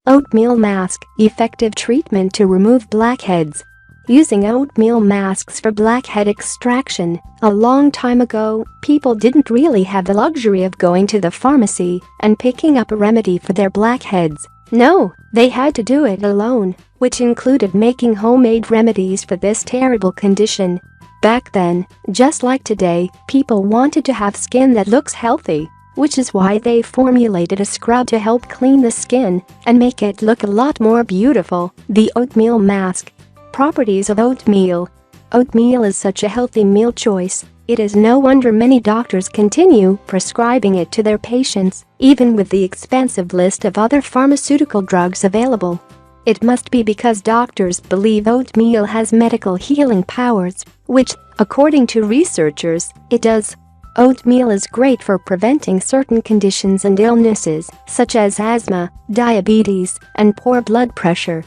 Oatmeal mask, effective treatment to remove blackheads. Using oatmeal masks for blackhead extraction. A long time ago, people didn't really have the luxury of going to the pharmacy and picking up a remedy for their blackheads. No, they had to do it alone, which included making homemade remedies for this terrible condition. Back then, just like today, people wanted to have skin that looks healthy, which is why they formulated a scrub to help clean the skin and make it look a lot more beautiful. The oatmeal mask. Properties of oatmeal. Oatmeal is such a healthy meal choice. It is no wonder many doctors continue prescribing it to their patients, even with the expansive list of other pharmaceutical drugs available. It must be because doctors believe oatmeal has medical healing powers, which, according to researchers, it does. Oatmeal is great for preventing certain conditions and illnesses, such as asthma, diabetes, and poor blood pressure.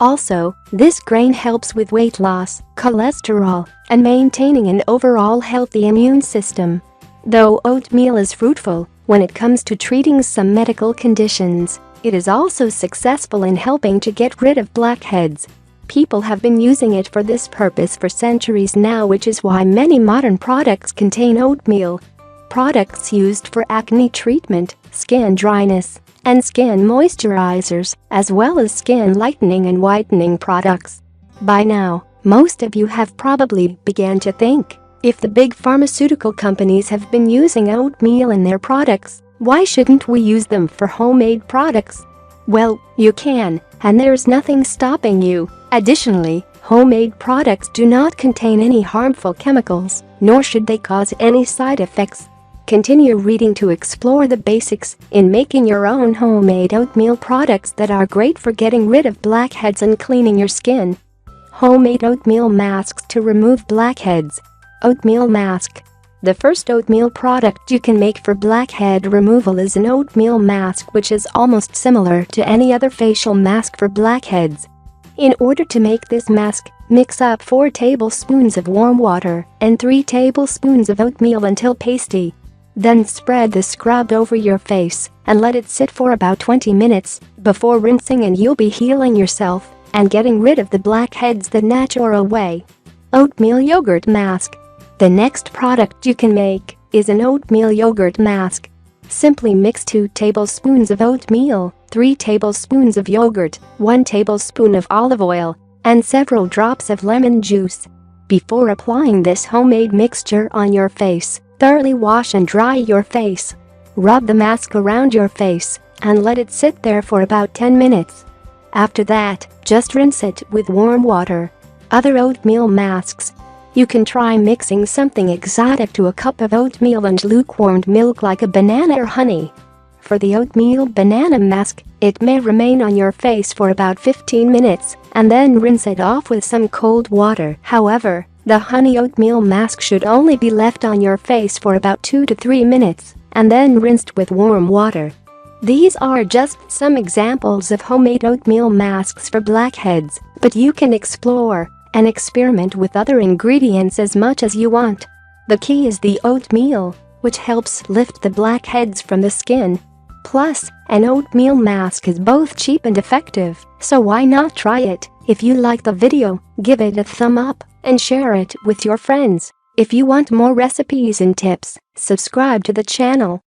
Also, this grain helps with weight loss, cholesterol, and maintaining an overall healthy immune system. Though oatmeal is fruitful when it comes to treating some medical conditions, it is also successful in helping to get rid of blackheads. People have been using it for this purpose for centuries now, which is why many modern products contain oatmeal. Products used for acne treatment, skin dryness, and skin moisturizers, as well as skin lightening and whitening products. By now, most of you have probably began to think, if the big pharmaceutical companies have been using oatmeal in their products, why shouldn't we use them for homemade products? Well, you can, and there's nothing stopping you. Additionally, homemade products do not contain any harmful chemicals, nor should they cause any side effects. Continue reading to explore the basics in making your own homemade oatmeal products that are great for getting rid of blackheads and cleaning your skin. Homemade oatmeal masks to remove blackheads. Oatmeal mask. The first oatmeal product you can make for blackhead removal is an oatmeal mask, which is almost similar to any other facial mask for blackheads. In order to make this mask, mix up 4 tablespoons of warm water and 3 tablespoons of oatmeal until pasty. Then spread the scrub over your face and let it sit for about 20 minutes before rinsing, and you'll be healing yourself and getting rid of the blackheads the natural way. Oatmeal yogurt mask. The next product you can make is an oatmeal yogurt mask. Simply mix 2 tablespoons of oatmeal, 3 tablespoons of yogurt, 1 tablespoon of olive oil, and several drops of lemon juice. Before applying this homemade mixture on your face, thoroughly wash and dry your face. Rub the mask around your face and let it sit there for about 10 minutes. After that, just rinse it with warm water. Other oatmeal masks. You can try mixing something exotic to a cup of oatmeal and lukewarm milk like a banana or honey. For the oatmeal banana mask, it may remain on your face for about 15 minutes and then rinse it off with some cold water. However, the honey oatmeal mask should only be left on your face for about 2 to 3 minutes and then rinsed with warm water. These are just some examples of homemade oatmeal masks for blackheads, but you can explore and experiment with other ingredients as much as you want. The key is the oatmeal, which helps lift the blackheads from the skin. Plus, an oatmeal mask is both cheap and effective, so why not try it? If you like the video, give it a thumb up and share it with your friends. If you want more recipes and tips, subscribe to the channel.